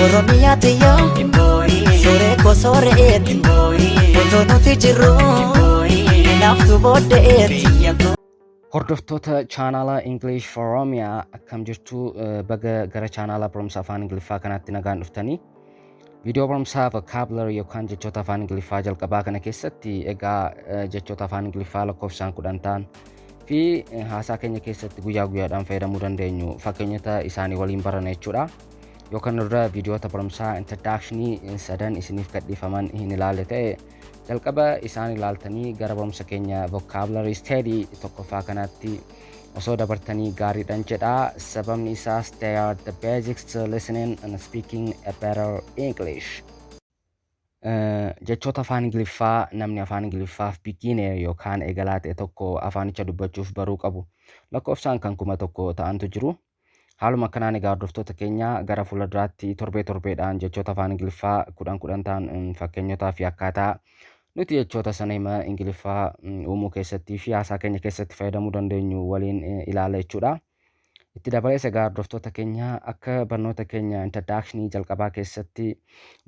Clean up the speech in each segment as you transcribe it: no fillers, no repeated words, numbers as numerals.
Oromiyaatiyo sore ko soreet otoo nuti jirru naaftu booddeet. Hordoftoota chaanaala English for Oromiyaa akkam jirtu baga gara chaanaala barumsa afaan Ingiliffaa kanaatti nagaan dhuftanii. Viidiyoo barumsaa vocabulary yookaan jechoota afaan Ingiliffaa jalqabaa kana keessatti egaa jechoota afaan Ingiliffaa lakkoofsaan 10 ta'an fi haasaa keenya keessatti guyyaa guyyaadhaan fayyadamuu dandeenyu fakkeenyota isaanii waliin baranna jechuudha. Yookaan irra viidiyoota barumsaa introductionii sadan isiniif gadhiifaman hin ilaalle ta'e jalqaba isaan ilaaltanii gara barumsa keenya vocabulary study tokkoffaa kanaatti osoo dabartanii gaariidhaan jedha. Sababni isaas they are the basics to listening and speaking a better English. Jechoota afaan Ingiliffaa namni afaan Ingiliffaaf beginner yookaan eegalaa ta'e tokko afaanicha dubbachuuf baruu qabu lakkoofsaan kan 1000 ta'antu jiru. Haaluma kanaan egaa hordoftoota keenya gara fuulduraatti torbeedhaan jechoota afaan Ingiliffaa 10 ta'an fakkeenyotaa fi akkaataa nuti jechoota sana hima Ingiliffaa uumuu keessatti fi haasaa keenya keessatti fayyadamuu dandeenyu waliin ilaalla jechuudha. Itti dabalees egaa hordoftoota keenya akka barnoota keenya introductionii jalqabaa keessatti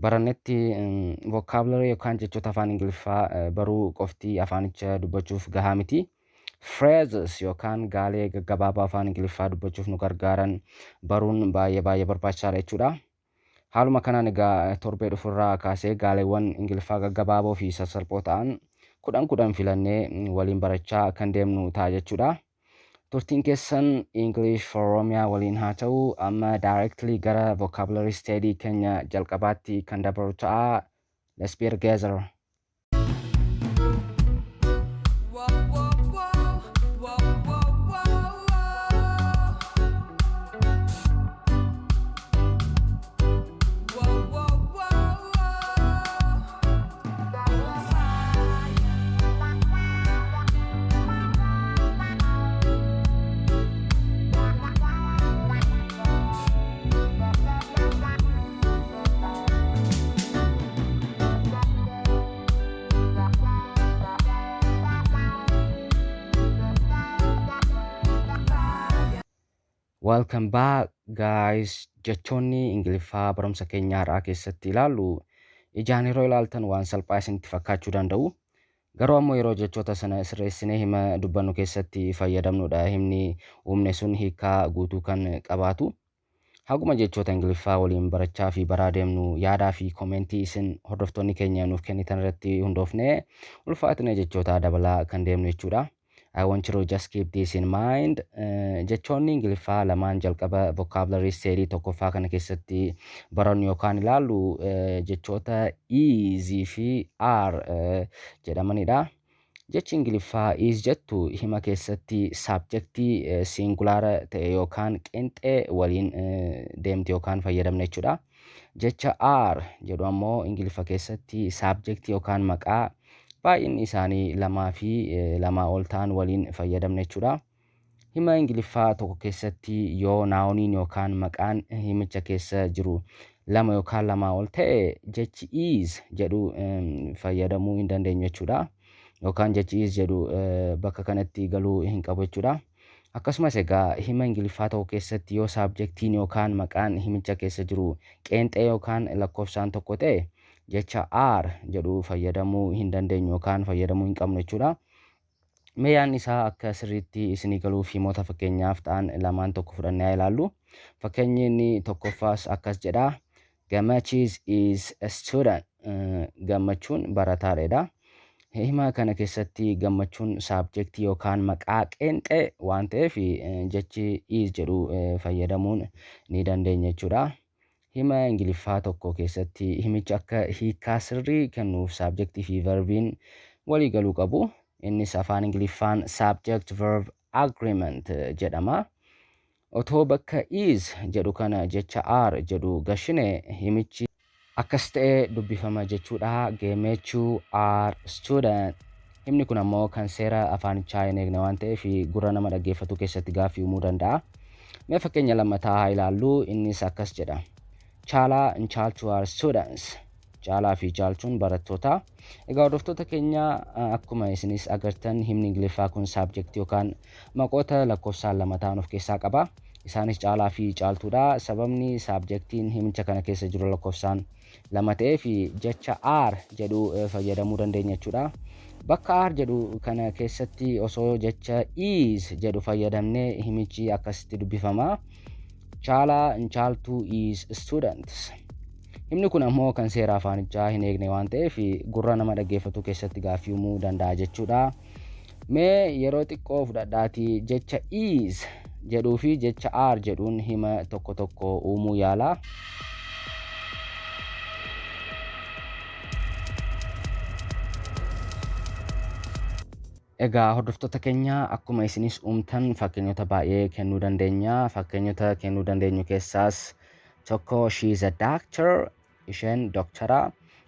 barannetti vocabulary yookaan jechoota afaan Ingiliffaa baruu qofti afaanicha dubbachuuf gahaa miti. Phrases yookaan gaalee gaggabaabaa afaan Ingiliffaa dubbachuuf nu gargaaran baruun baay'ee barbaachisaadha jechuudha. Haaluma kanaan egaa torbee dhufurraa kaasee gaaleewwan Ingiliffaa gaggabaaboo fi sassalphoo ta'an 10 filannee waliin barachaa kan deemnu ta'a jechuudha. Turtiin keessan English for Oromiyaa waliin haa ta'u amma directly gara vocabulary study keenya jalqabaatti kan dabaru ta'a. Let's be together. Welcome back guys. Jechoonni Ingiliffaa barumsa keenya har'aa keessatti ilaallu ijaan yeroo ilaaltan waan salphaa isinitti fakkaachuu danda'u. Garuu ammoo yeroo jechoota sana sirreessinee hima dubbannu keessatti fayyadamnudha. Himni uumne sun hiikaa guutuu kan qabaatu. Haguma jechoota Ingiliffaa waliin barachaa fi baraa deemnu yaadaa fi koomentii isin hordoftoonni keenya nuuf kennitan irratti hundoofnee ulfaatina jechoota dabalaa kan deemnu jechuudha. I want you to just keep this in mind. Jechoonni Ingiliffaa lamaan jalqaba vocabulary study tokkoffaa kana keessatti barannu yookaan ilaallu jechoota is fi are jedhamanidha. Jechi Ingiliffaa is jettu hima keessatti subjectii singulaara ta'e yookaan qeenxee waliin deemti yookaan fayyadamna jechuudha. Jecha are jedhu ammoo Ingiliffa keessatti subjectii yookaan maqaa baay'inni isaanii lamaa fi lamaa ol ta'an waliin fayyadamna jechuudha. Hima Ingiliffaa tokko keessatti yoo naawuniin yookaan maqaan himicha keessa jiru lama yookaan lamaa ol ta'e jechi is jedhu fayyadamuu hin dandeenyu jechuudha. Yookaan jechi is jedhu bakka kanatti galuu hin qabu jechuudha. Akkasumas egaa hima Ingiliffaa tokko keessatti yoo subjectiin yookaan maqaan himicha keessa jiru qeenxee yookaan lakkoofsaan tokko ta'e jecha are jedhu fayyadamuu hin dandeenyu yookaan fayyadamuu hin qabnu jechuudha. Meeyaan isaa akka sirriitti isinii galuuf himoota fakkeenyaaf ta'an lamaan tokko fudhannee ilaallu. Fakkeenyi inni tokkoffaas akkas jedha. Gammachiis is a student. Gammachuun barataadha. Hima kana keessatti gammachuun subjectii yookaan maqaa qeenxee waan ta'eef jechi is jedhu fayyadamuun ni dandeenya jechuudha. Hima Ingiliffaa tokko keessatti himichi akka hiikaa sirrii kennuuf subjectii fi verbiin walii galuu qabu. Innis afaan Ingiliffaan subject verb agreement jedhama. Otoo bakka is jedhu kana jecha are jedhu gashine himichi akkas ta'ee dubbifama jechuudha. Gammachuu are student. Himni kun ammoo kan seera afaanichaa hin eegne waan ta'eef gurra nama dhaggeeffatu keessatti gaaffii uumuu danda'a. Mee fakkeenya lammataa haa ilaallu. Innis akkas jedha. Caalaa and Chalchuu are students. Caalaa fi Chalchuun barattoota. Egaa hordoftoota keenya akkuma isinis agartan himni Ingiliffaa kun subject yookaan maqoota lakkoofsaan lama ta'an of keessaa qaba. isaanis caalaa fi caaltuudha. Sababni saabjektiin himicha kana keessa jiru lakkoofsaan lama ta'ee fi jecha are jedhu fayyadamuu dandeenya jechuudha. Bakka are jedhu kana keessatti osoo jecha is jedhu fayyadamnee himichi akkasitti dubbifama. Caalaa caaltuu is students. Himni kun ammoo kan seera afaanichaa hin eegne waan ta'eef gurra nama dhaggeeffatu keessatti gaaffii uumuu danda'a jechuudha. Mee yeroo xiqqoo fudhadhaatii jecha is jedhuu fi jecha are jedhuun hima tokko tokko uumuu yaala. Egaa hordoftoota keenya akkuma isinis uumtan fakkeenyota baay'ee kennuu dandeenya. Fakkeenyota kennuu dandeenyu keessaas tokko she is a doctor, isheen doktora.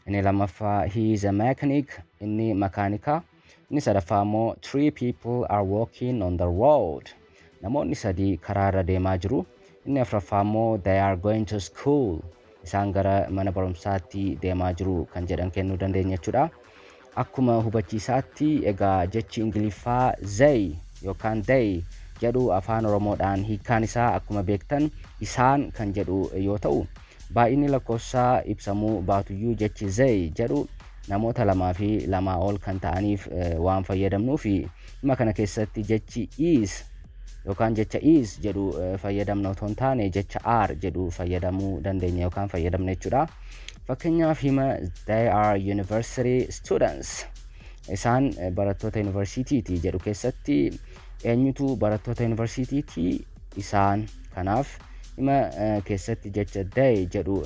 Inni lammaffaa he is a mechanic, inni makaanika. Inni sadaffaa immoo three people are walking on the road. Namoonni sadii karaa irra deemaa jiru. Inni afuraffaa immoo they are going to school. Isaan gara mana barumsaatti deemaa jiru kan jedhan kennuu dandeenya jechuudha. Akkuma hubachiisaatti egaa jechi Ingiliffaa they yookaan they jedhu afaan Oromoodhaan hiikkaan isaa akkuma beektan isaan kan jedhu yoo ta'u, baay'inni lakkoofsaa ibsamuu baatuyyuu jechi they jedhu namoota lamaa fi lamaa ol kan ta'aniif waan fayyadamnuuf dhimma kana keessatti jechi is yookaan jecha is jedhu fayyadamna otoo hin taane jecha are jedhu fayyadamuu dandeenya yookaan fayyadamna jechuudha. Fakkeenyaaf hima they are university students. Isaan barattoota universitiiti jedhu keessatti eenyutu barattoota universitiiti? Isaan. Kanaaf hima keessatti jecha they jedhu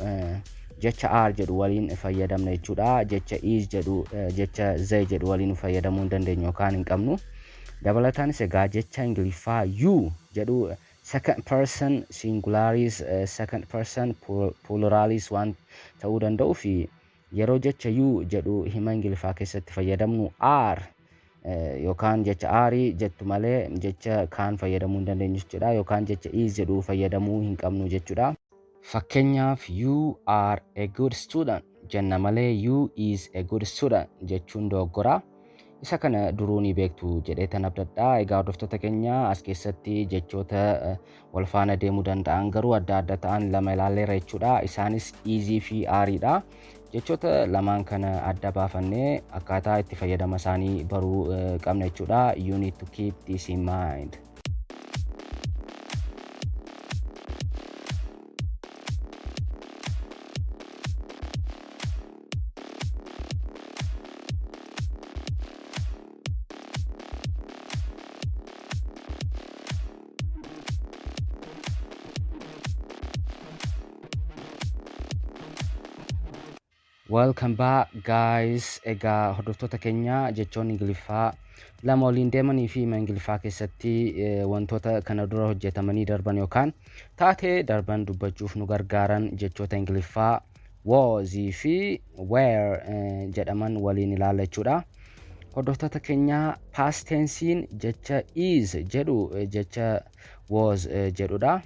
jecha are jedhu waliin fayyadamna jechuudha. Jecha is jedhu jecha they jedhu waliin fayyadamuu hin dandeenyu yookaan hin qabnu. Dabalataanis egaa jecha Ingiliffaa you jedhu second person singularis second person pluralis waan ta'uu danda'u fi yeroo jecha you jedhu hima Ingiliffaa keessatti fayyadamnu are yookaan jecha are jettu malee jecha kaan fayyadamuu hin dandeenyu jechuudha yookaan jecha is jedhu fayyadamuu hin qabnu jechuudha. Fakkeenyaaf you are a good student jenna malee you is a good student jechuun dogoggora. Isa kana duruu ni beektu jedheetan abdadhaa. Egaa hordoftoota keenya as keessatti jechoota wal faana deemuu danda'an garuu adda adda ta'an lama ilaalleerra jechuudha. Isaanis easy fi aariidha. Jechoota lamaan kana adda baafannee akkaataa itti fayyadama isaanii baruu qabna jechuudha. You need to keep this in mind. Welcome back guys. Egaa hordoftoota keenya jechoonni Ingiliffaa lama waliin deemanii fi hima Ingiliffaa keessatti wantoota kana dura hojjetamanii darban yookaan taatee darban dubbachuuf nu gargaaran jechoota Ingiliffaa was fi were jedhaman waliin ilaalla jechuudha. Hordoftoota keenya past tensiin jecha is jedhu jecha was jedhudha.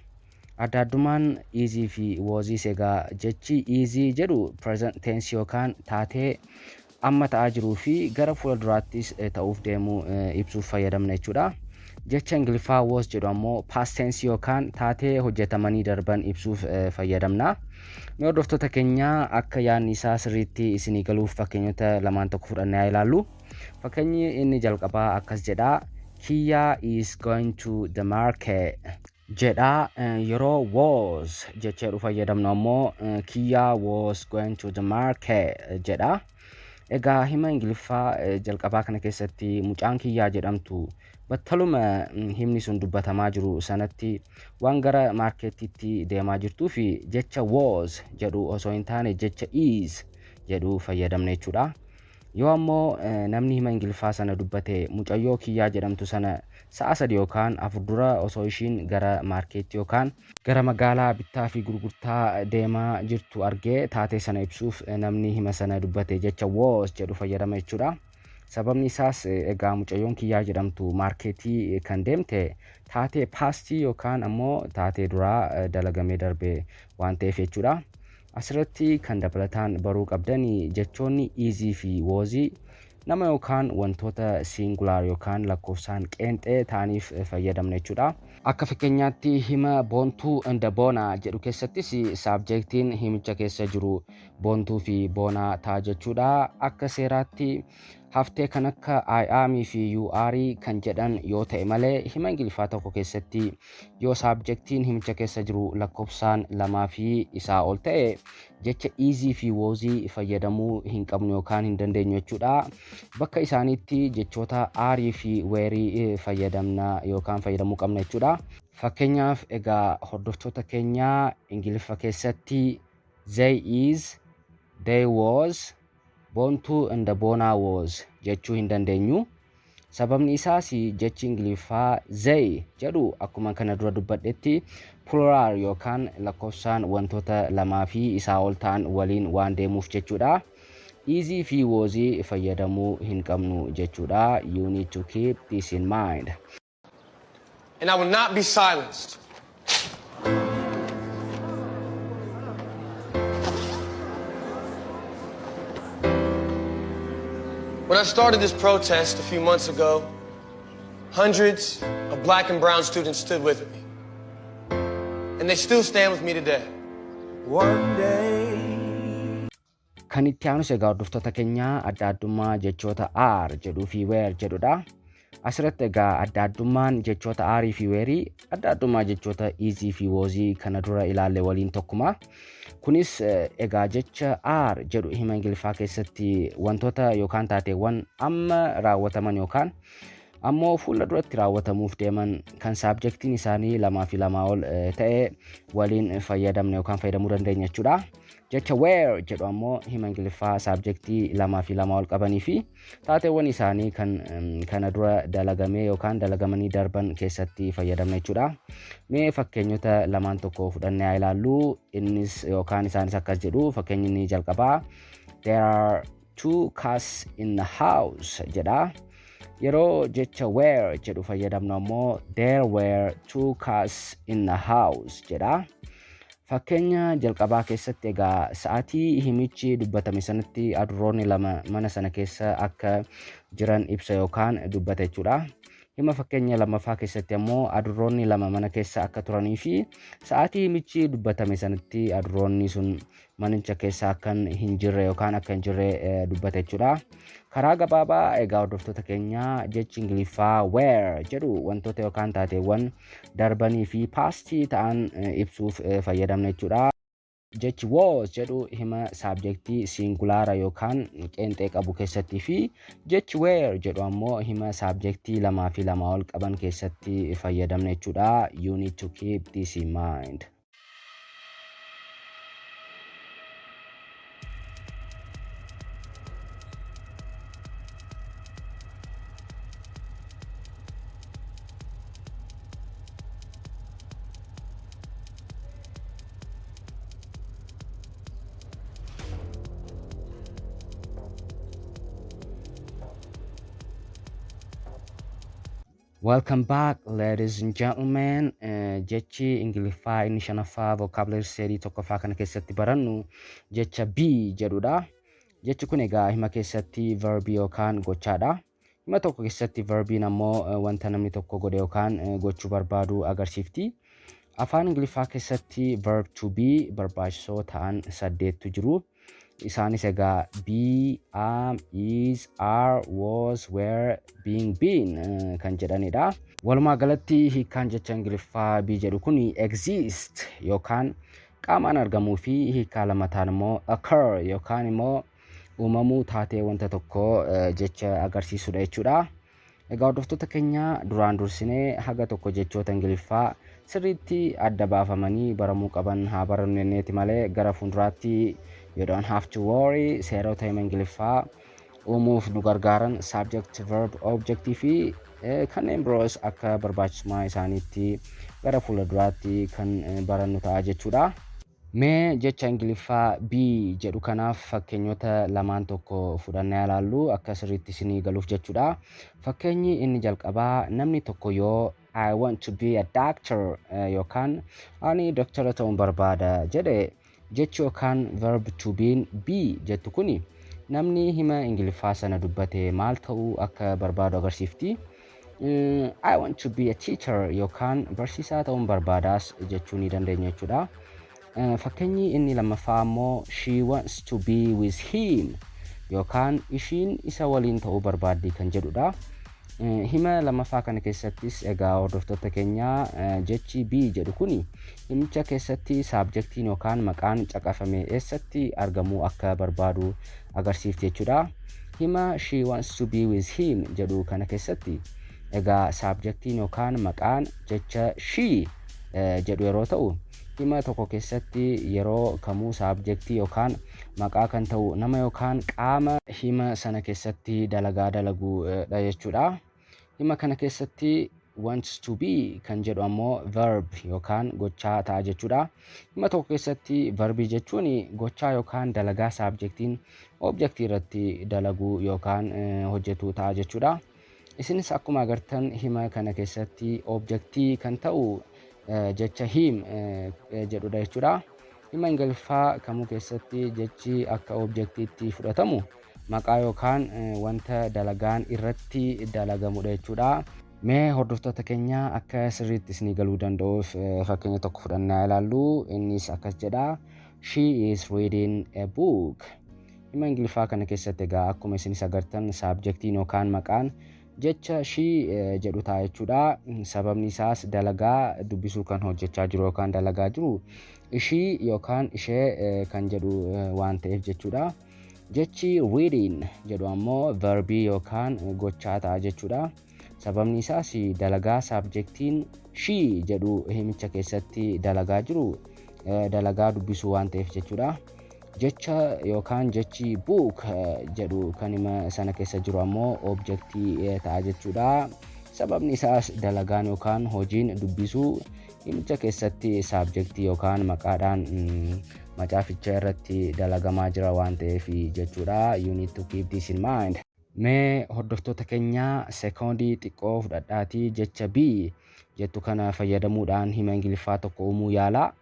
Adda addumaan easy fi was egaa jechi easy jedhu present tense yookaan taatee amma ta'aa jiruu fi gara fuulduraattis ta'uuf deemu ibsuuf fayyadamna jechuudha. Jecha Ingiliffaa was jedhu ammoo past tense yookaan taatee hojjetamanii darban ibsuuf fayyadamna. Mee hordoftoota keenya akka yaadni isaa sirriitti isinii galuuf fakkeenyota lamaan tokko fudhannee haa ilaallu. Fakkeenyi inni jalqabaa akkas jedha. Kiyya is going to the market. Jedha yeroo was jecha fayyadamnu ammoo Kiyya was going to the market jedha. Egaa hima Ingiliffaa jalqabaa kana keessatti mucaan Kiyyaa jedhamtu battaluma himni sun dubbatamaa jiru sanatti waan gara marketitti deemaa jirtuu fi jecha was jedhu osoo hin taane jecha is jedhu fayyadamne jechuudha. Yoo ammoo namni hima Ingiliffaa sana dubbate mucayyoo Kiyyaa jedhamtu sana sa'a 3 yookaan 4 dura osoo ishiin gara marketti yookaan gara magaalaa bittaa fi gurgurtaa deemaa jirtu argee taatee sana ibsuuf namni hima sana dubbate jecha was jedhu fayyadama jechuudha. Sababni isaas egaa mucayyoon Kiyyaa jedhamtu marketii kan deemte taatee pastii yookaan ammoo taatee duraa dalagamee darbe waan ta'eef jechuudha. Asirratti kan dabalataan baruu qabdanii jechoonni easy fi was nama yookaan wantoota singular yookaan lakkoofsaan qeenxee ta'aniif fayyadamna jechuudha. Akka fakkeenyaatti hima boontuu inda boonaa jedhu keessattis saabjektiin himicha keessa jiru boontuu fi boonaa ta'a jechuudha. Akka seeraatti haftee kan akka I am fi you are kan jedhan yoo ta'e malee hima Ingiliffaa tokko keessatti yoo saabjektiin himicha keessa jiru lakkoofsaan lamaa fi isaa ol ta'e jecha easy fi was fayyadamuu hin qabnu yookaan hin dandeenyu jechuudha. Bakka isaaniitti jechoota are fi were fayyadamna yookaan fayyadamuu qabna jechuudha. Fakkeenyaaf egaa hordoftoota keenya Ingiliffa keessatti they is, they was, boontuu inda boonaa was jechuu hin dandeenyu. Sababni isaas jechi Ingiliffaa they jedhu akkuma kana dura dubbadhetti plural yookaan lakkoofsaan wantoota lamaa fi isaa ol ta'an waliin waan deemuuf jechuudha. Easy fi was fayyadamuu hin qabnu jechuudha. You need to keep this in mind. And I will not be silenced. When I started this protest a few months ago, hundreds of black and brown students stood with me. And they still stand with me today. One day. Kan itti aanus egaa hordoftoota keenya adda addummaa jechoota are jedhuu fi were jedhudha. Asirratti egaa adda addummaan jechoota are fi were adda addummaa jechoota easy fi was kana dura ilaalle waliin tokkuma. Kunis egaa jecha are jedhu hima Ingiliffaa keessatti wantoota yookaan taateewwan amma raawwataman yookaan ammoo fuula duratti raawwatamuuf deeman kan saabjektiin isaanii lamaa fi lamaa ol ta'e waliin fayyadamne yookaan fayyadamuu dandeenya jechuudha. Jecha were jedhu ammoo hima Ingiliffaa saabjektii lamaa fi lamaa ol qabanii fi taateewwan isaanii kan kana dura dalagamee yookaan dalagamanii darban keessatti fayyadamne jechuudha. Mee fakkeenyota lamaan tokko fudhannee haa ilaallu. Innis yookaan isaanis akkas jedhu. Fakkeenyi inni jalqabaa there are two cats in the house jedha. Yeroo jecha were jedhu fayyadamnu ammoo there were two cats in the house jedha. Fakkeenya jalqabaa keessatti egaa sa'aatii himichi dubbatame sanatti adurroonni lama mana sana keessa akka jiran ibsa yookaan dubbata jechuudha. Hima fakkeenya lammaffaa keessatti ammoo adurroonni lama mana keessa akka turanii fi sa'aatii himichi dubbatame sanatti adurroonni sun manicha keessa akkan hin jirre yookaan akka hin jirre dubbata jechuudha. Karaa gabaabaa egaa hordoftoota keenya jechi Ingiliffaa were jedhu wantoota yookaan taateewwan darbanii fi paastii ta'an ibsuuf fayyadamna jechuudha. Jechi was jedhu hima saabjektii singulaara yookaan qeenxee qabu keessatti fi jechi were jedhu ammoo hima saabjektii lamaa fi lamaa ol qaban keessatti fayyadamna jechuudha. You need to keep this in mind. Welcome back, ladies and gentlemen. Jechi Ingiliffaa inni shanaffaa vocabulary series tokkoffaa kana keessatti barannu jecha be jedhudha. Jechi kun egaa hima keessatti verb yookaan gochaadha. Hima tokko keessatti verbiin ammoo wanta namni tokko godhe yookaan gochuu barbaadu agarsiifti. Afaan Ingiliffaa keessatti verb to be barbaachisoo ta'an 8tu jiru. Isaanis egaa be, am, is, are, was, were, being, been kan jedhanidha. Walumaa galatti hiikkaan jecha Ingiliffaa be jedhu kun exist yookaan qaamaan argamuu fi hiikkaa lamataan immoo occur yookaan immoo uumamuu taatee wanta tokko jecha agarsiisudha jechuudha. Egaa hordoftoota keenya duraan dursinee haga tokko jechoota Ingiliffaa sirriitti adda baafamanii baramuu qaban haa barannu jenneeti malee gara fuulduraatti you don't have to worry. Seerota hima Ingiliffaa uumuuf nu gargaaran subject, verb, object fi kanneen biroos akka barbaachisummaa isaaniitti gara fuulduraatti kan barannu ta'a jechuudha. Mee jecha Ingiliffaa be jedhu kanaaf fakkeenyota lamaan tokko fudhannee ilaallu akka sirriitti isinii galuuf jechuudha. Fakkeenyi inni jalqabaa namni tokko yoo I want to be a doctor yookaan ani doktora ta'uun barbaada jedhe jechi yookaan verb to be jettu kuni namni hima Ingiliffaa sana dubbate maal ta'uu akka barbaadu agarsiifti. I want to be a teacher yookaan barsiisaa ta'uun barbaadaas jechuu ni dandeenya jechuudha. Fakkeenyi inni lammaffaa ammoo she wants to be with him yookaan ishiin isa waliin ta'uu barbaaddi kan jedhudha. Hima lammaffaa kana keessattis egaa hordoftoota keenyaa jechi be jedhu kuni himicha keessatti saabjektiin yookaan maqaan caqafame eessatti argamuu akka barbaadu agarsiifti jechuudha. Hima she wants to be with him jedhu kana keessatti egaa saabjektiin yookaan maqaan jecha she jedhu yeroo ta'u, hima tokko keessatti yeroo kamuu saabjektii yookaan maqaa kan ta'u nama yookaan qaama hima sana keessatti dalagaa dalaguudha jechuudha. Hima kana keessatti wants to be kan jedhu ammoo verb yookaan gochaa ta'a jechuudha. Hima tokko keessatti verbii jechuun gochaa yookaan dalagaa saabjektiin objektii irratti dalaguu yookaan hojjetu ta'a jechuudha. Isinis akkuma agartan hima kana keessatti objektii kan ta'u jecha him jedhudha jechuudha. Hima Ingiliffaa kamuu keessatti jechi akka objektiitti fudhatamu maqaa yookaan wanta dalagaan irratti dalagamudha jechuudha. Mee hordoftoota keenya akka sirriitti isinii galuu danda'uuf fakkeenya tokko fudhannaa ilaallu. Innis akkas jedha. She is reading a book. Hima Ingiliffaa kana keessatti egaa akkuma isinis agartan saabjektiin yookaan maqaan jecha she jedhu ta'a jechuudha. Sababni isaas dalagaa dubbisuu kan hojjechaa jiru yookaan dalagaa jiru ishii yookaan ishee kan jedhu waan ta'eef jechuudha. Jechi reading jedhu ammoo verbii yookaan gochaa ta'a jechuudha. Sababni isaas dalagaa saabjektiin she jedhu himicha keessatti dalagaa jiru dalagaa dubbisuu waan ta'eef jechuudha. Jecha yookaan jechi book jedhu kan hima sana keessa jiru ammoo objektii ta'a jechuudha. Sababni isaas dalagaan yookaan hojiin dubbisuu himicha keessatti saabjektii yookaan maqaadhaan macaaficha irratti dalagamaa jira waan ta'eef jechuudha. You need to keep this in mind. Mee hordoftoota keenya sekoondii xiqqoo fudhadhaatii jecha be jettu kana fayyadamuudhaan hima Ingiliffaa tokko uumuu yaala.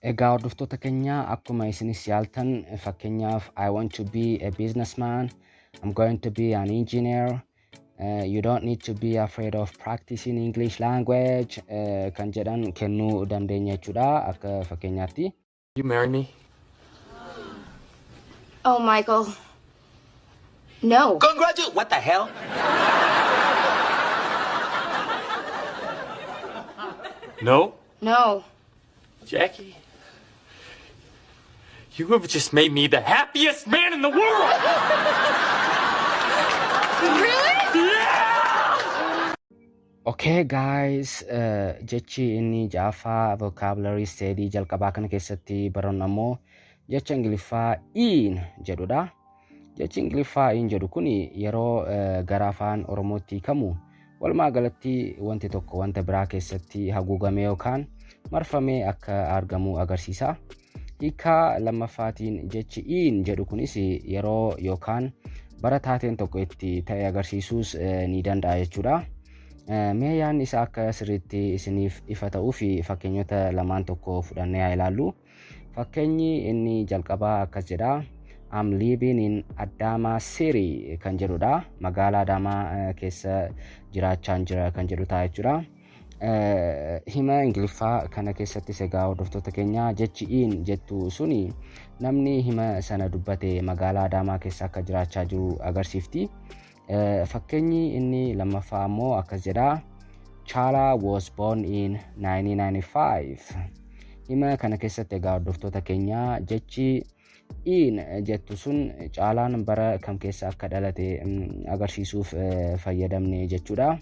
Egaa hordoftoota keenya akkuma isinis yaaltan fakkeenyaaf I want to be a businessman, I'm going to be an engineer, you don't need to be afraid of practicing English language kan jedhan kennuu dandeenya jechuudha akka fakkeenyaatti. You marry me? Oh, Michael. No. Congratulations! What the hell? No? No. Jackie? You have just made me the happiest man in the world! Really? Okay guys, jechi inni ja'affaa vocabulary study jalqabaa kana keessatti barannu ammoo jecha Ingiliffaa in jedhudha. Jechi Ingiliffaa in jedhu kun yeroo gara afaan Oromootti hiikamu walumaa galatti wanti tokko wanta biraa keessatti haguugamee yookaan marfamee akka argamu agarsiisa. Hiika lammaffaatiin jechi in jedhu kunis yeroo yookaan bara taateen tokko itti ta'e agarsiisuus ni danda'a jechuudha. Mee yaadni isaa akka sirriitti isiniif ifa ta'uu fi fakkeenyota lamaan tokko fudhannee haa ilaallu. Fakkeenyi inni jalqabaa akkas jedha. I'm living in Adama City kan jedhudha. Magaalaa Adaamaa keessa jiraachaan jira kan jedhu ta'a jechuudha. Hima Ingiliffaa kana keessattis egaa hordoftoota keenya jechi in jettu suni namni hima sana dubbate magaalaa Adaamaa keessa akka jiraachaa jiru agarsiifti. Fakkeenyi inni lammaffaa ammoo akkas jedha. Chaala was born in 1995. Hima kana keessatti egaa hordoftoota keenya jechi in jettu sun Caalaan bara kam keessa akka dhalate agarsiisuuf fayyadamne jechuudha.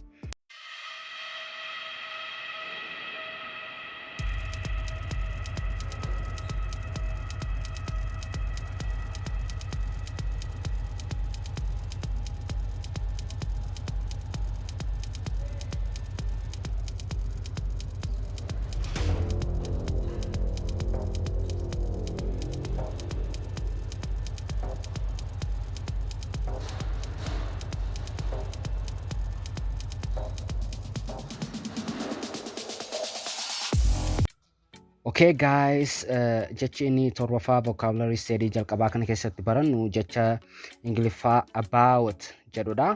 Okay guys, jechi inni torbaffaa vocabulary study jalqabaa kana keessatti barannu jecha Ingiliffaa about jedhudha.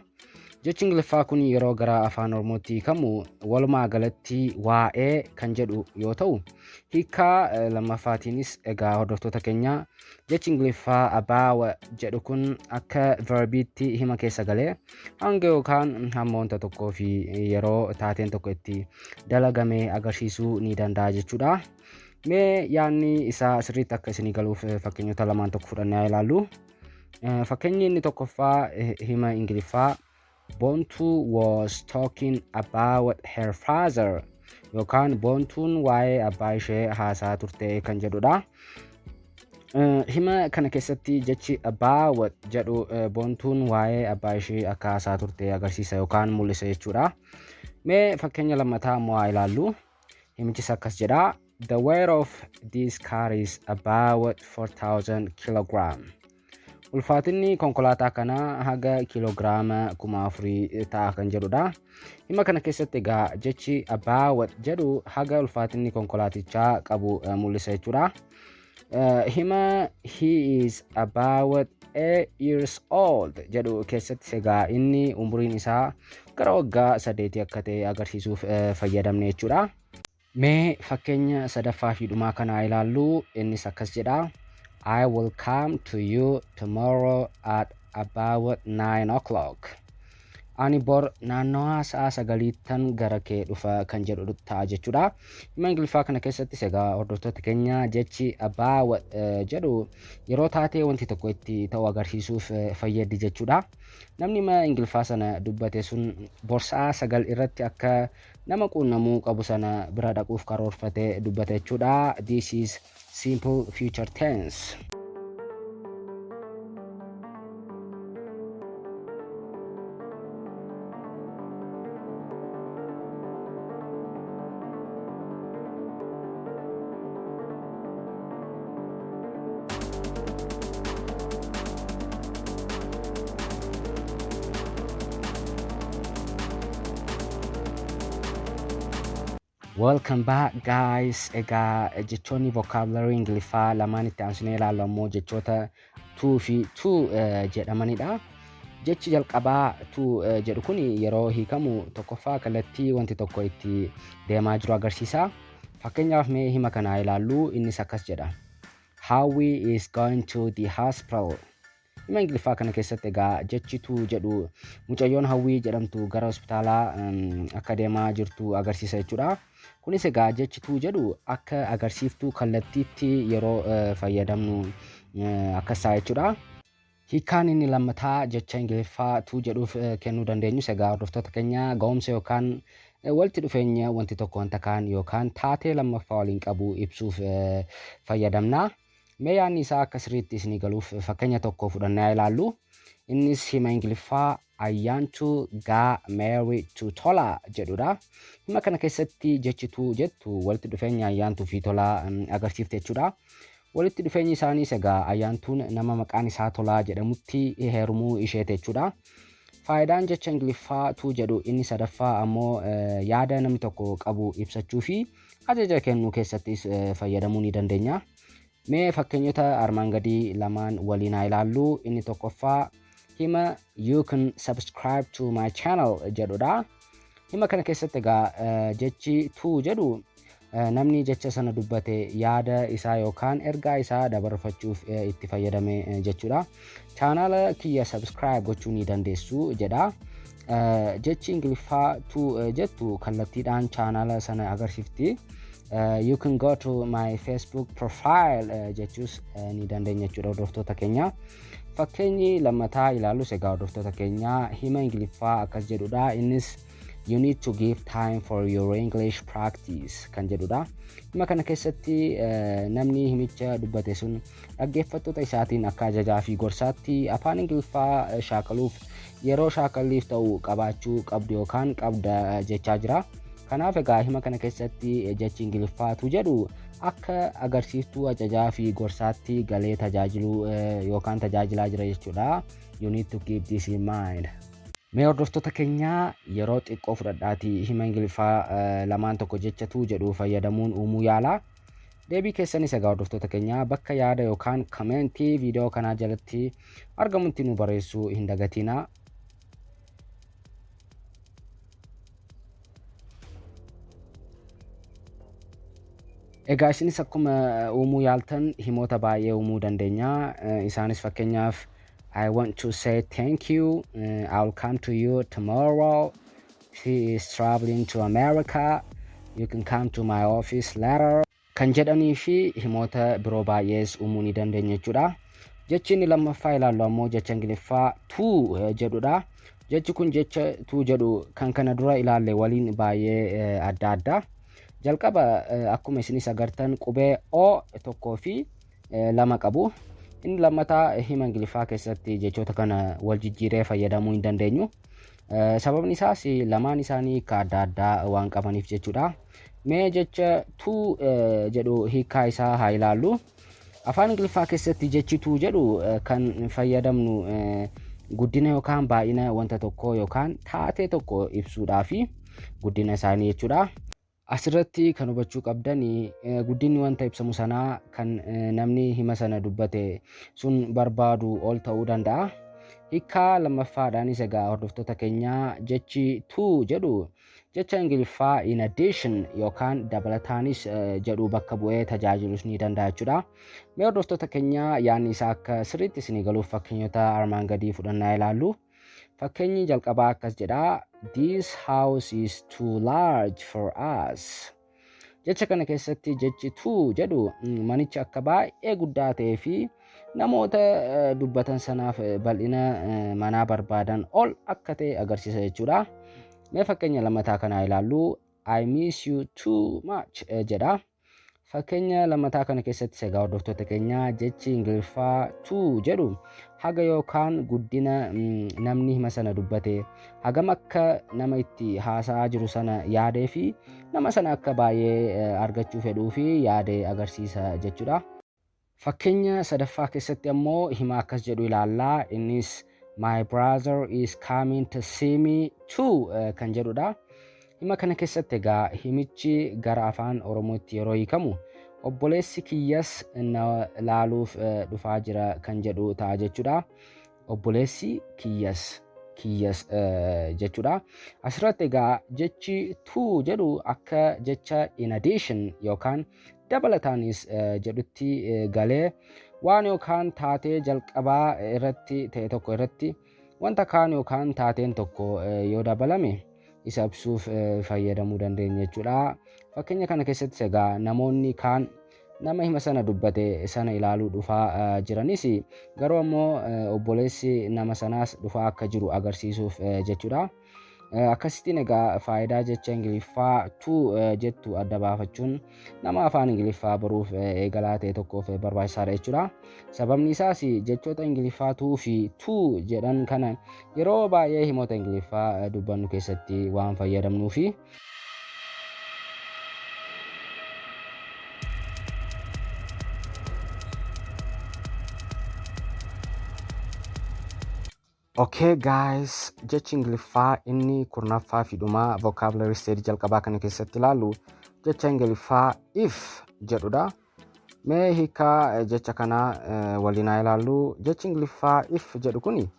Jechi Ingiliffaa kun yeroo gara Afaan Oromootti hiikamu walumaa galatti waa'ee kan jedhu yoo ta'u, hiikaa lammaffaatiinis egaa hordoftoota keenya jechi Ingiliffaa about jedhu kun akka verbiitti hima keessa galee hanga yookaan hamma wanta tokkoo fi yeroo taateen tokko itti dalagamee agarsiisuu ni danda'a jechuudha. Mee yaanni isaa sirriitti akka isinii galuuf fakkeenyota lamaan tokko fudhannee haa ilaallu. Fakkeenyi inni tokkoffaa hima Ingiliffaa Bontu was talking about her father yookaan Bontuun waa'ee abbaa ishee haasaa turte kan jedhudha. Hima kana keessatti jechi about jedhu Bontuun waa'ee abbaa ishee akka haasaa turte agarsiisa yookaan mul'isa jechuudha. Mee fakkeenya lammataa immoo haa ilaallu. Himichis akkas jedha. The weight of this car is about 4,000 kilogram. Ulfaatinni konkolaataa kanaa haga kiloogiraama 4,000 ta'a kan jedhudha. Hima kana keessatti egaa jechi about jedhu haga ulfaatinni konkolaatichaa qabu mul'isa jechuudha. Hima he is about 8 years old jedhu keessatti egaa inni umuriin isaa gara waggaa 8 akka ta'e agarsiisuuf fayyadamne jechuudha. Mee fakkeenya sadaffaa fi dhumaa kana ilaallu. Innis akkas jedha. I will come to you tomorrow at about 9 o'clock. Ani bor naannawaa sa'a 9 gara kee dhufa kan jedhu ta'a jechuudha. Hima Ingiliffaa kana keessatti egaa hordoftoota keenya jechi about jedhu yeroo taatee wanti tokko itti ta'u agarsiisuuf fayyaddi jechuudha. Namni hima Ingiliffaa sana dubbate sun borsaa 9 irratti akka nama quunnamuu qabu sana bira dhaquuf karoorfate dubbate jechuudha. This is simple future tense. Welcome back guys. Egaa jechoonni vocabulary Ingiliffaa lamaan itti aansinee ilaallu ammoo jechoota to fi to jedhamanidha. Jechi jalqabaa to jedhu kun yeroo hiikamu tokkoffaa kallattii wanti tokko itti deemaa jiru agarsiisa. Fakkeenyaaf mee hima kana ilaallu. Innis akkas jedha. Howie is going to the hospital. Hima Ingiliffaa kana keessatti egaa jechi to jedhu mucayyoon Hawwii jedhamtu gara hospitaalaa akka deemaa jirtu agarsiisa jechuudha. Kunis egaa jechi to jedhu akka agarsiiftuu kallattiitti yeroo fayyadamnu akkasaa jechuudha. Hiikaan inni lammataa jecha Ingiliffaa to jedhuuf kennuu dandeenyus egaa hordoftoota keenya ga'umsa yookaan walitti dhufeenya wanti tokko wanta kaan yookaan taatee lammaffaa waliin qabu ibsuuf fayyadamna. Mee yaanni isaa akka sirriitti isinii galuuf fakkeenya tokko fudhannee ilaallu. Innis hima Ingiliffaa ayyaantu got married to Tola jedhudha. Hima kana keessatti jechi to jettu walitti dhufeenya ayyaantuu fi Tolaa agarsiifte jechuudha. Walitti dhufeenyi isaaniis egaa ayyaantuun nama maqaan isaa Tolaa jedhamutti heerumuu isheeti jechuudha. Faayidaan jecha Ingiliffaa to jedhu inni sadaffaa ammoo yaada namni tokko qabu ibsachuu fi ajaja kennuu keessattis fayyadamuu ni dandeenya. Mee fakkeenyota armaan gadii lamaan waliin haa ilaallu. Inni tokkoffaa hima you can subscribe to my channel jedhudha. Hima kana keessatti egaa jechi to jedhu namni jecha sana dubbate yaada isaa yookaan ergaa isaa dabarfachuuf itti fayyadame jechuudha. Chaanaala kiyya subscribe gochuu ni dandeessu jedha. Jechi Ingiliffaa to jettu kallattiidhaan chaanaala sana agarsiifti. You can go to my Facebook profile jechuus ni dandeenya jechuudha hordoftoota keenya. Fakkeenyi lammataa ilaalus egaa hordoftoota keenya hima Ingiliffaa akkas jedhudha. Innis you need to give time for your English practice kan jedhudha. Hima kana keessatti namni himicha dubbate sun dhaggeeffattoota isaatiin akka ajajaa fi gorsaatti afaan Ingiliffaa shaakaluuf yeroo shaakalliif ta'u qabaachuu qabdu yookaan qabda jechaa jira. Kanaaf egaa hima kana keessatti jechi Ingiliffaa to jedhu akka agarsiiftuu ajajaa fi gorsaatti galee tajaajiluu yookaan tajaajilaa jira jechuudha. You need to keep this in mind. Mee hordoftoota keenya yeroo xiqqoo fudhadhaatii hima Ingiliffaa lamaan tokko jecha to jedhu fayyadamuun uumuu yaala. Deebii keessanis egaa hordoftoota keenya bakka yaada yookaan kamentii viidiyoo kanaa jalatti argamutti nu barreessuu hin dagatinaa. Egaa isinis akkuma uumuu yaaltan himoota baay'ee uumuu dandeenya. Isaanis fakkeenyaaf I want to say thank you. I'll come to you tomorrow. She is traveling to America. You can come to my office later. Kan jedhanii fi himoota biroo baay'ees uumuu ni dandeenya jechuudha. Jechi inni lammaffaa ilaallu ammoo jecha Ingiliffaa to jedhudha. Jechi kun jecha to jedhu kan kana dura ilaalle waliin baay'ee adda adda. Jalqaba akkuma isinis agartan qubee o tokkoo fi lama qabu. Inni lammataa hima Ingiliffaa keessatti jechoota kana wal jijjiiree fayyadamuu hin dandeenyu. Sababni isaas lamaan isaanii ka adda addaa waan qabaniif jechuudha. Mee jecha to jedhu hiikaa isaa haa ilaallu. Afaan Ingiliffaa keessatti jechi to jedhu kan fayyadamnu guddina yookaan baay'ina wanta tokkoo yookaan taatee tokko ibsuudhaafi guddina isaanii jechuudha. Asirratti kan hubachuu qabdani guddinni wanta ibsamu sanaa kan namni hima sana dubbate sun barbaadu ol ta'uu danda'a. Hiikaa lammaffaadhaanis egaa hordoftoota keenya jechi to jedhu jecha Ingiliffaa in addition yookaan dabalataanis jedhu bakka bu'ee tajaajilus ni danda'a jechuudha. Mee hordoftoota keenya yaadni isaa akka sirriitti isinii galuuf fakkeenyota armaan gadii fudhannaa ilaallu. Fakkeenyi jalqabaa akkas jedha. This house is too large for us. Jecha kana keessatti jechi to jedhu manicha akka baay'ee guddaa ta'ee fi namoota dubbatan sanaaf bal'ina manaa barbaadan ol akka ta'e agarsiisa jechuudha. Mee fakkeenya lammataa kanaa ilaallu. I miss you too much jedha. Fakkeenya lammataa kana keessatti egaa hordoftoota keenya jechi Ingiliffaa to jedhu haga yookaan guddina namni hima sana dubbate hagam akka nama itti haasa'aa jiru sana yaadee fi nama sana akka baay'ee argachuu fedhuu fi yaadee agarsiisa jechuudha. Fakkeenya sadaffaa keessatti ammoo hima akkas jedhu ilaallaa. Innis my brother is coming to see me too kan jedhudha. Hima kana keessatti egaa himichi gara afaan Oromootti yeroo hiikamu obboleessi kiyyas na laaluuf dhufaa jira kan jedhu ta'a jechuudha. Obboleessi kiyyas jechuudha. Asirratti egaa jechi to jedhu akka jecha in addition yookaan dabalataanis jedhutti galee waan yookaan taatee jalqabaa irratti ta'e tokko irratti wanta kaan yookaan taateen tokko yoo dabalame isa ibsuuf fayyadamuu dandeenya jechuudha. Fakkeenya kana keessatti egaa namoonni kaan nama hima sana dubbate sana ilaaluu dhufaa jiranis garuu ammoo obboleessi nama sanaas dhufaa akka jiru agarsiisuuf jechuudha. Akkasittiin egaa faayidaa jecha Ingiliffaa to jettu adda baafachuun nama afaan Ingiliffaa baruuf eegalaa ta'e tokkoof barbaachisaadha jechuudha. Sababni isaas jechoota Ingiliffaa to fi to jedhan kana yeroo baay'ee himoota Ingiliffaa dubbannu keessatti waan fayyadamnuufi. Okay guys, jechi Ingiliffaa inni kurnaffaa fi dhumaa vocabulary stage jalqabaa kana keessatti ilaallu jecha Ingiliffaa if jedhudha. Mee hiikaa jecha kanaa waliin haa ilaallu. Jechi Ingiliffaa if jedhu kuni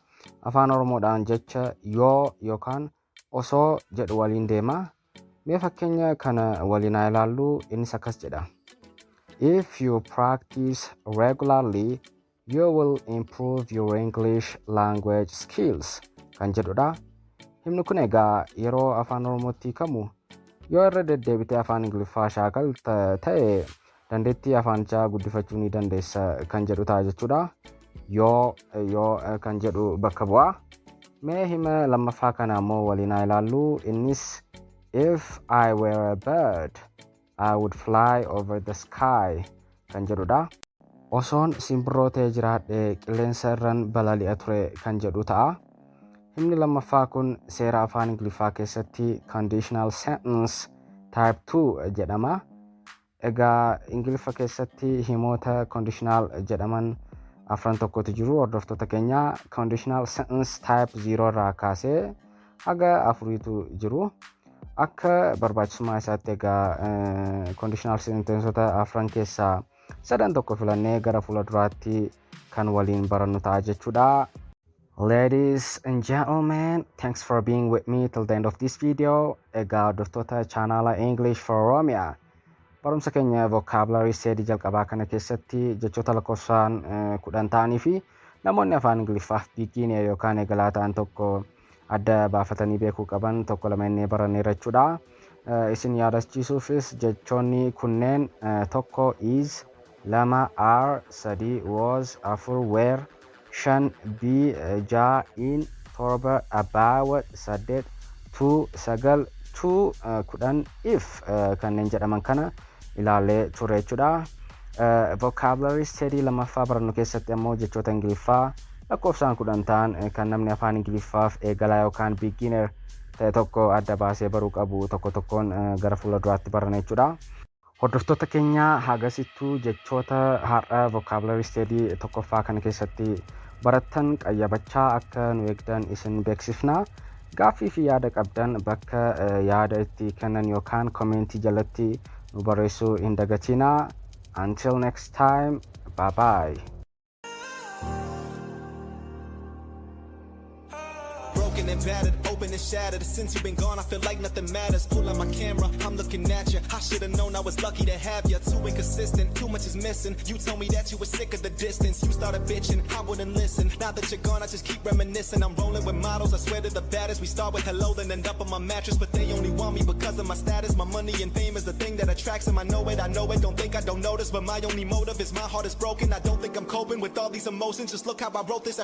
afaan Oromoodhaan jecha yoo yookaan osoo jedhu waliin deema. Mee fakkeenya kana waliin haa ilaallu. Innis akkas jedha. If you practice regularly, you will improve your English language skills kan jedhudha. Himni kun egaa yeroo afaan Oromootti hiikamu yoo irra deddeebitee afaan Ingiliffaa shaakalta ta'e dandeettii afaanichaa guddifachuu ni dandeessa kan jedhu ta'a jechuudha. Yoo kan jedhu bakka bu'a. Mee hima lammaffaa kana ammoo waliin haa ilaallu. Innis if I were a bird, I would fly over the sky kan jedhudha. Osoon simbirroo ta'ee jiraadhe qilleensa irran balali'a ture kan jedhu ta'a. Himni lammaffaa kun seera afaan Ingiliffaa keessatti conditional sentence type 2 jedhama. Egaa Ingiliffa keessatti himoota conditional jedhaman afran tokkotu jiru. Hordoftoota keenya conditional sentence type 0 irraa kaasee haga afuriitu jiru. akka barbaachisummaa isaatti egaa conditional sentenceota afran keessaa sadan tokko filannee gara fuulduraatti kan waliin barannu ta'a jechuudha. Ladies and gentlemen, thanks for being with me till the end of this video. Egaa hordoftoota chaanaala English for Oromia. Barumsa keenya vocabulary study jalqabaa kana keessatti jechoota lakkoofsaan 10 ta'anii fi namoonni afaan Ingiliffaaf beginner yookaan eegalaa ta'an tokko adda baafatanii beekuu qaban tokko lama inni baranneera jechuudha. Isin yaadachiisuufis jechoonni kunneen tokko is, lama are, sadi was, afur were, shan be, ja'a in, torba about, saddeet to, sagal to, 10 if kanneen jedhaman kana ilaalee ture jechuudha. Vocabulary study lamaffaa barannu keessatti ammoo jechoota Ingiliffaa lakkoofsaan 10 ta'an kan namni afaan Ingiliffaaf eegalaa yookaan beginner ta'e tokko adda baasee baruu qabu tokko tokkoon gara fuulduraatti baranna jechuudha. Hordoftoota keenya hagasittuu jechoota har'a vocabulary study tokkoffaa kana keessatti barattan qayyabachaa akka nu eegdan isin beeksifna. Gaaffii fi yaada qabdan bakka yaada itti kennan yookaan commentii jalatti nu barreessuu hin dagatinaa. Until next time, bye bye. Broken and battered, open and shattered. Since you've been gone, I feel like nothing matters. Pull out my camera, I'm looking at you. I should've known I was lucky to have you. Too inconsistent, too much is missing. You told me that you were sick of the distance. You started bitching, I wouldn't listen. Now that you're gone, I just keep reminiscing. I'm rolling with models, I swear to the baddest. We start with hello, then end up on my mattress. But they only want me because of my status. My money and fame is the thing that attracts them. I know it, don't think I don't notice. But my only motive is my heart is broken. I don't think I'm coping with all these emotions. Just look how I wrote this.